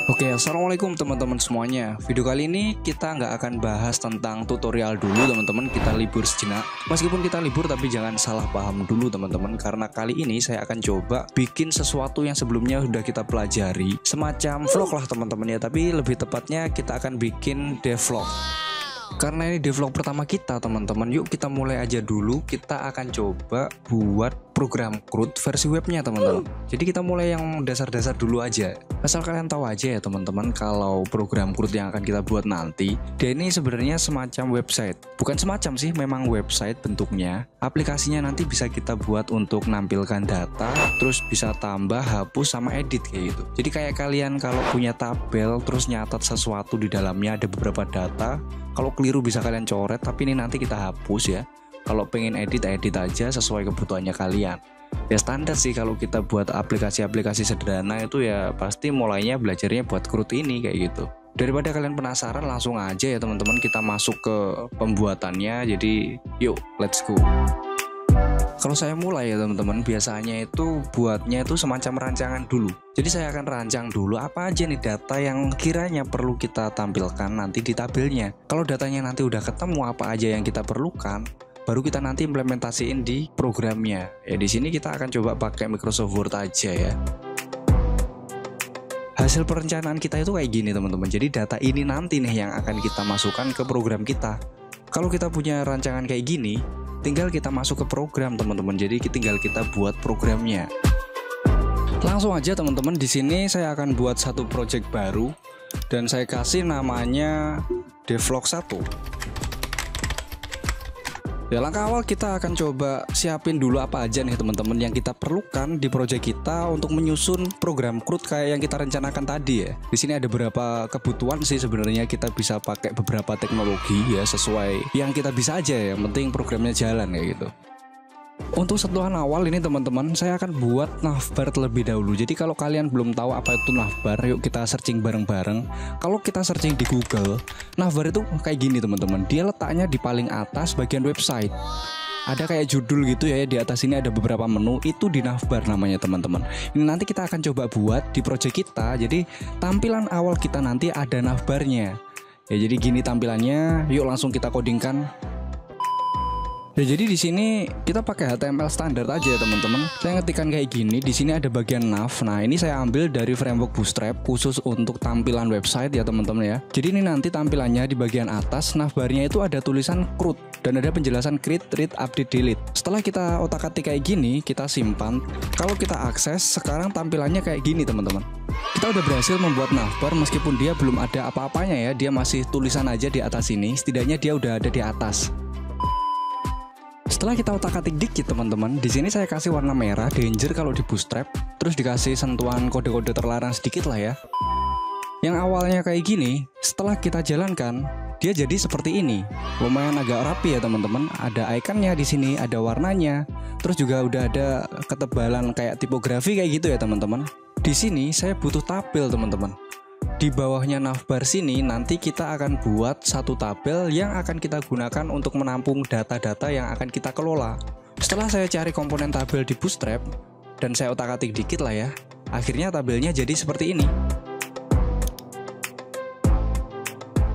Oke, assalamualaikum teman-teman semuanya. Video kali ini kita nggak akan bahas tentang tutorial dulu teman-teman. Kita libur sejenak. Meskipun kita libur tapi jangan salah paham dulu teman-teman. Karena kali ini saya akan coba bikin sesuatu yang sebelumnya sudah kita pelajari, semacam vlog lah teman-teman ya. Tapi lebih tepatnya kita akan bikin devlog. Karena ini devlog pertama kita teman-teman, yuk kita mulai aja dulu. Kita akan coba buat program CRUD versi webnya teman-teman. Jadi kita mulai yang dasar-dasar dulu aja. Asal kalian tahu aja ya teman-teman, kalau program CRUD yang akan kita buat nanti, dia ini sebenarnya semacam website. Bukan semacam sih, memang website bentuknya. Aplikasinya nanti bisa kita buat untuk nampilkan data, terus bisa tambah, hapus, sama edit kayak gitu. Jadi kayak kalian kalau punya tabel terus nyatat sesuatu di dalamnya, ada beberapa data. Kalau keliru bisa kalian coret, tapi ini nanti kita hapus ya. Kalau pengen edit aja sesuai kebutuhannya kalian. Ya standar sih kalau kita buat aplikasi-aplikasi sederhana itu ya pasti mulainya belajarnya buat CRUD ini kayak gitu. Daripada kalian penasaran, langsung aja ya teman-teman kita masuk ke pembuatannya. Jadi yuk let's go. Kalau saya mulai ya teman-teman, biasanya itu buatnya itu semacam rancangan dulu. Jadi saya akan rancang dulu apa aja nih data yang kiranya perlu kita tampilkan nanti di tabelnya. Kalau datanya nanti udah ketemu apa aja yang kita perlukan, baru kita nanti implementasiin di programnya. Ya di sini kita akan coba pakai Microsoft Word aja ya. Hasil perencanaan kita itu kayak gini teman-teman. Jadi data ini nanti nih yang akan kita masukkan ke program kita. Kalau kita punya rancangan kayak gini, tinggal kita masuk ke program teman-teman. Jadi tinggal kita buat programnya. Langsung aja teman-teman, di sini saya akan buat satu project baru dan saya kasih namanya devlog 1. Ya, langkah awal kita akan coba siapin dulu apa aja nih teman-teman yang kita perlukan di project kita untuk menyusun program CRUD kayak yang kita rencanakan tadi ya. Di sini ada beberapa kebutuhan sih sebenarnya, kita bisa pakai beberapa teknologi ya sesuai yang kita bisa aja ya. Yang penting programnya jalan kayak gitu. Untuk sentuhan awal ini teman-teman, saya akan buat navbar terlebih dahulu. Jadi kalau kalian belum tahu apa itu navbar, yuk kita searching bareng-bareng. Kalau kita searching di Google, navbar itu kayak gini teman-teman. Dia letaknya di paling atas bagian website. Ada kayak judul gitu ya, di atas ini ada beberapa menu, itu di navbar namanya teman-teman. Ini nanti kita akan coba buat di project kita. Jadi tampilan awal kita nanti ada navbarnya. Ya jadi gini tampilannya. Yuk langsung kita codingkan. Ya jadi di sini kita pakai HTML standar aja ya teman-teman. Saya ngetikkan kayak gini, di sini ada bagian nav. Nah, ini saya ambil dari framework Bootstrap khusus untuk tampilan website ya teman-teman ya. Jadi ini nanti tampilannya di bagian atas navbarnya itu ada tulisan CRUD dan ada penjelasan create, read, update, delete. Setelah kita otak-atik kayak gini, kita simpan. Kalau kita akses, sekarang tampilannya kayak gini teman-teman. Kita udah berhasil membuat navbar meskipun dia belum ada apa-apanya ya. Dia masih tulisan aja di atas ini. Setidaknya dia udah ada di atas. Setelah kita otak-atik dikit teman-teman, di sini saya kasih warna merah, danger kalau di Bootstrap, terus dikasih sentuhan kode-kode terlarang sedikit lah ya. Yang awalnya kayak gini, setelah kita jalankan, dia jadi seperti ini. Lumayan agak rapi ya teman-teman. Ada ikonnya di sini, ada warnanya, terus juga udah ada ketebalan kayak tipografi kayak gitu ya teman-teman. Di sini saya butuh tabel teman-teman. Di bawahnya navbar sini nanti kita akan buat satu tabel yang akan kita gunakan untuk menampung data-data yang akan kita kelola. Setelah saya cari komponen tabel di Bootstrap dan saya otak-atik dikit lah ya, akhirnya tabelnya jadi seperti ini.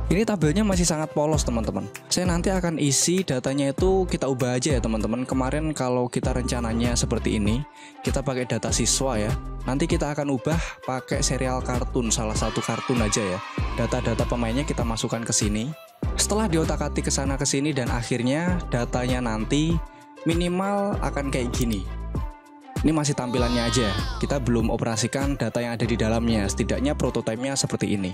Ini tabelnya masih sangat polos teman-teman. Saya nanti akan isi datanya itu kita ubah aja ya teman-teman. Kemarin kalau kita rencananya seperti ini, kita pakai data siswa ya. Nanti kita akan ubah pakai serial kartun, salah satu kartun aja ya. Data-data pemainnya kita masukkan ke sini. Setelah diotak-atik ke sana ke sini dan akhirnya datanya nanti minimal akan kayak gini. Ini masih tampilannya aja. Kita belum operasikan data yang ada di dalamnya. Setidaknya prototipenya seperti ini.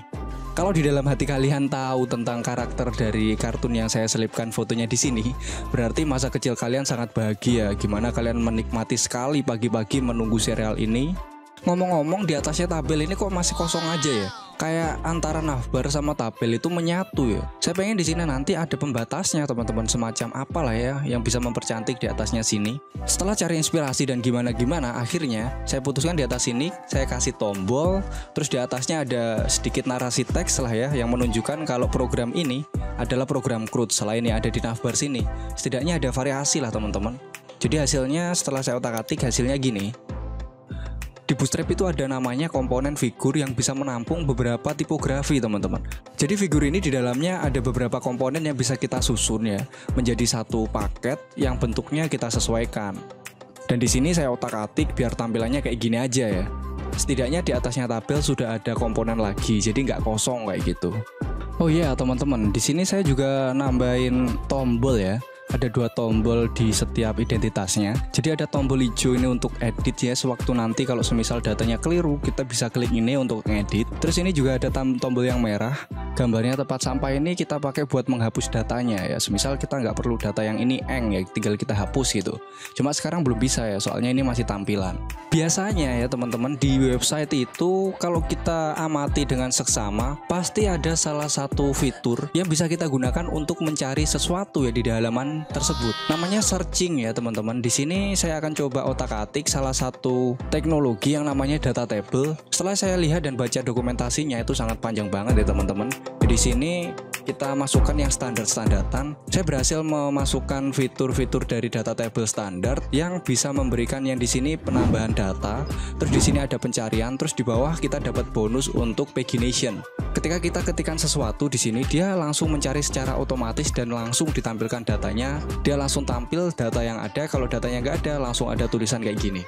Kalau di dalam hati kalian tahu tentang karakter dari kartun yang saya selipkan fotonya di sini, berarti masa kecil kalian sangat bahagia. Gimana kalian menikmati sekali pagi-pagi menunggu serial ini. Ngomong-ngomong, di atasnya tabel ini kok masih kosong aja ya? Kayak antara navbar sama tabel itu menyatu ya. Saya pengen di sini nanti ada pembatasnya teman-teman, semacam apalah ya yang bisa mempercantik di atasnya sini. Setelah cari inspirasi dan gimana-gimana, akhirnya saya putuskan di atas sini saya kasih tombol, terus di atasnya ada sedikit narasi teks lah ya yang menunjukkan kalau program ini adalah program CRUD selain yang ada di navbar sini. Setidaknya ada variasi lah teman-teman. Jadi hasilnya setelah saya otak-atik hasilnya gini. Di Bootstrap itu ada namanya komponen figur yang bisa menampung beberapa tipografi teman-teman. Jadi figur ini di dalamnya ada beberapa komponen yang bisa kita susun ya menjadi satu paket yang bentuknya kita sesuaikan. Dan di sini saya otak-atik biar tampilannya kayak gini aja ya. Setidaknya di atasnya tabel sudah ada komponen lagi, jadi nggak kosong kayak gitu. Oh iya teman-teman, di sini saya juga nambahin tombol ya. Ada 2 tombol di setiap identitasnya. Jadi ada tombol hijau ini untuk edit ya, sewaktu nanti kalau semisal datanya keliru kita bisa klik ini untuk ngedit. Terus ini juga ada tombol yang merah, gambarnya tempat sampah ini kita pakai buat menghapus datanya ya. Semisal kita nggak perlu data yang ini ya, tinggal kita hapus gitu. Cuma sekarang belum bisa ya, soalnya ini masih tampilan. Biasanya ya teman-teman, di website itu kalau kita amati dengan seksama pasti ada salah satu fitur yang bisa kita gunakan untuk mencari sesuatu ya di halaman tersebut. Namanya searching ya teman-teman. Di sini saya akan coba otak-atik salah satu teknologi yang namanya data table. Setelah saya lihat dan baca dokumentasinya itu sangat panjang banget ya teman-teman. Di sini kita masukkan yang standar-standardan. Saya berhasil memasukkan fitur-fitur dari data table standar yang bisa memberikan yang di sini penambahan data. Terus di sini ada pencarian. Terus di bawah kita dapat bonus untuk pagination. Ketika kita ketikkan sesuatu di sini, dia langsung mencari secara otomatis dan langsung ditampilkan datanya. Dia langsung tampil data yang ada. Kalau datanya nggak ada, langsung ada tulisan kayak gini.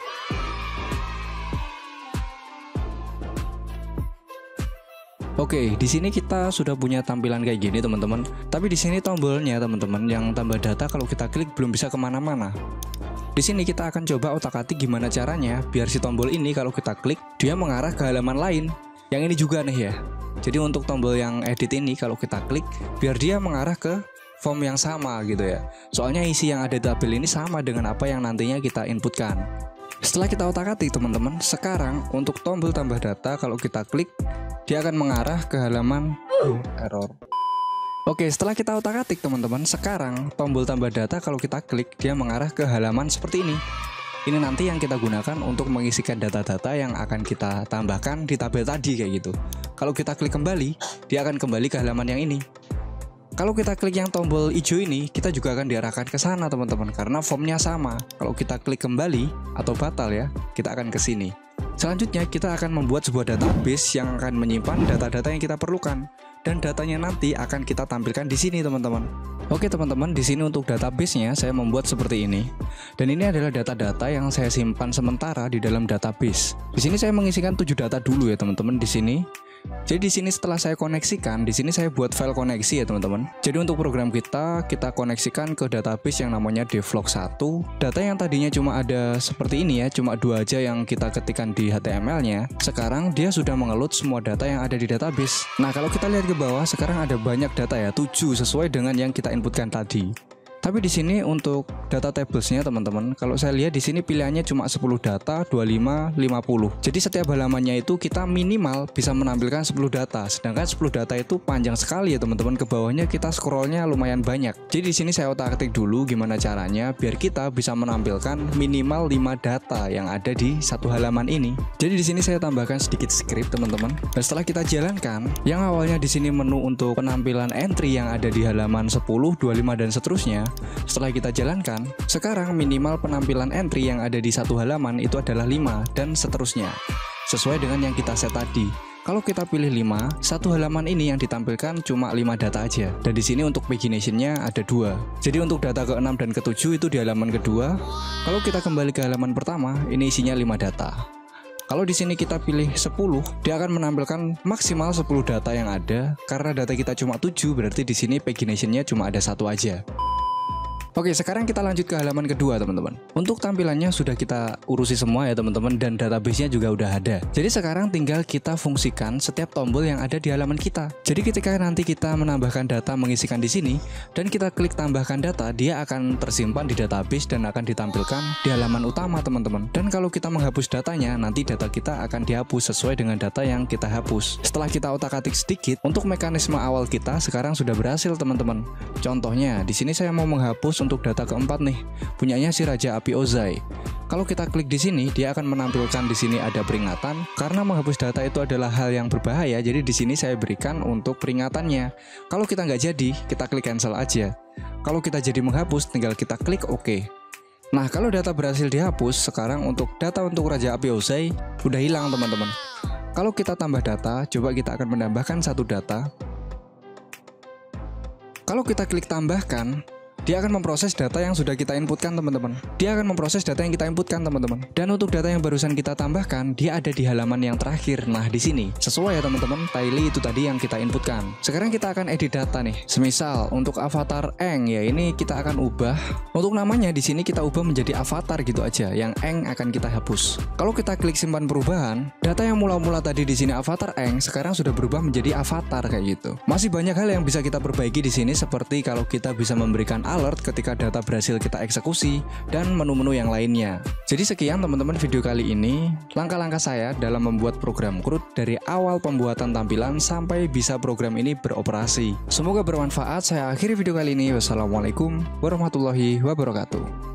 Oke, di sini kita sudah punya tampilan kayak gini teman-teman. Tapi di sini tombolnya teman-teman yang tambah data kalau kita klik belum bisa kemana-mana. Di sini kita akan coba otak-atik gimana caranya biar si tombol ini kalau kita klik dia mengarah ke halaman lain. Yang ini juga nih ya. Jadi untuk tombol yang edit ini kalau kita klik biar dia mengarah ke form yang sama gitu ya. Soalnya isi yang ada di tabel ini sama dengan apa yang nantinya kita inputkan. Setelah kita otak-atik teman-teman, sekarang untuk tombol tambah data kalau kita klik dia akan mengarah ke halaman error. Oke, setelah kita otak-atik teman-teman, sekarang tombol tambah data kalau kita klik dia mengarah ke halaman seperti ini. Ini nanti yang kita gunakan untuk mengisikan data-data yang akan kita tambahkan di tabel tadi kayak gitu. Kalau kita klik kembali, dia akan kembali ke halaman yang ini. Kalau kita klik yang tombol hijau ini, kita juga akan diarahkan ke sana teman-teman karena formnya sama. Kalau kita klik kembali atau batal ya, kita akan ke sini. Selanjutnya kita akan membuat sebuah database yang akan menyimpan data-data yang kita perlukan dan datanya nanti akan kita tampilkan di sini teman-teman. Oke teman-teman, di sini untuk database-nya saya membuat seperti ini. Dan ini adalah data-data yang saya simpan sementara di dalam database. Di sini saya mengisikan 7 data dulu ya teman-teman di sini. Jadi di sini setelah saya koneksikan, di sini saya buat file koneksi ya teman-teman. Jadi untuk program kita koneksikan ke database yang namanya devlog1. Data yang tadinya cuma ada seperti ini ya, cuma 2 aja yang kita ketikkan di HTML-nya. Sekarang dia sudah mengeload semua data yang ada di database. Nah kalau kita lihat ke bawah, sekarang ada banyak data ya, 7 sesuai dengan yang kita inputkan tadi. Tapi di sini untuk data tablesnya teman-teman, kalau saya lihat di sini pilihannya cuma 10 data, 25, 50. Jadi setiap halamannya itu kita minimal bisa menampilkan 10 data. Sedangkan 10 data itu panjang sekali ya teman-teman. Ke bawahnya kita scrollnya lumayan banyak. Jadi di sini saya otak-atik dulu gimana caranya biar kita bisa menampilkan minimal 5 data yang ada di satu halaman ini. Jadi di sini saya tambahkan sedikit script teman-teman. Dan setelah kita jalankan, yang awalnya di sini menu untuk penampilan entry yang ada di halaman 10, 25 dan seterusnya. Setelah kita jalankan, sekarang minimal penampilan entry yang ada di satu halaman itu adalah 5 dan seterusnya. Sesuai dengan yang kita set tadi. Kalau kita pilih 5, satu halaman ini yang ditampilkan cuma 5 data aja. Dan di sini untuk pagination-nya ada 2. Jadi untuk data ke-6 dan ke-7 itu di halaman kedua. Kalau kita kembali ke halaman pertama, ini isinya 5 data. Kalau di sini kita pilih 10, dia akan menampilkan maksimal 10 data yang ada. Karena data kita cuma 7, berarti di sini pagination-nya cuma ada 1 aja. Oke, sekarang kita lanjut ke halaman kedua teman-teman. Untuk tampilannya sudah kita urusi semua ya teman-teman, dan database-nya juga udah ada. Jadi sekarang tinggal kita fungsikan setiap tombol yang ada di halaman kita. Jadi ketika nanti kita menambahkan data mengisikan di sini dan kita klik tambahkan data, dia akan tersimpan di database dan akan ditampilkan di halaman utama teman-teman. Dan kalau kita menghapus datanya, nanti data kita akan dihapus sesuai dengan data yang kita hapus. Setelah kita otak-atik sedikit, untuk mekanisme awal kita sekarang sudah berhasil teman-teman. Contohnya, di sini saya mau menghapus untuk data keempat nih, punyanya si Raja Api Ozai. Kalau kita klik di sini, dia akan menampilkan di sini ada peringatan karena menghapus data itu adalah hal yang berbahaya. Jadi di sini saya berikan untuk peringatannya. Kalau kita nggak jadi, kita klik cancel aja. Kalau kita jadi menghapus, tinggal kita klik OK. Nah, kalau data berhasil dihapus, sekarang untuk data untuk Raja Api Ozai udah hilang teman-teman. Kalau kita tambah data, coba kita akan menambahkan satu data. Kalau kita klik tambahkan, dia akan memproses data yang sudah kita inputkan teman-teman. Dia akan memproses data yang kita inputkan teman-teman. Dan untuk data yang barusan kita tambahkan, dia ada di halaman yang terakhir. Nah, di sini sesuai ya teman-teman. Tile itu tadi yang kita inputkan. Sekarang kita akan edit data nih. Semisal untuk avatar Eng ya, ini kita akan ubah. Untuk namanya di sini kita ubah menjadi avatar gitu aja. Yang Eng akan kita hapus. Kalau kita klik simpan perubahan, data yang mula-mula tadi di sini avatar Eng sekarang sudah berubah menjadi avatar kayak gitu. Masih banyak hal yang bisa kita perbaiki di sini, seperti kalau kita bisa memberikan alert ketika data berhasil kita eksekusi dan menu-menu yang lainnya. Jadi sekian teman-teman video kali ini, langkah-langkah saya dalam membuat program CRUD dari awal pembuatan tampilan sampai bisa program ini beroperasi. Semoga bermanfaat. Saya akhiri video kali ini. Wassalamualaikum warahmatullahi wabarakatuh.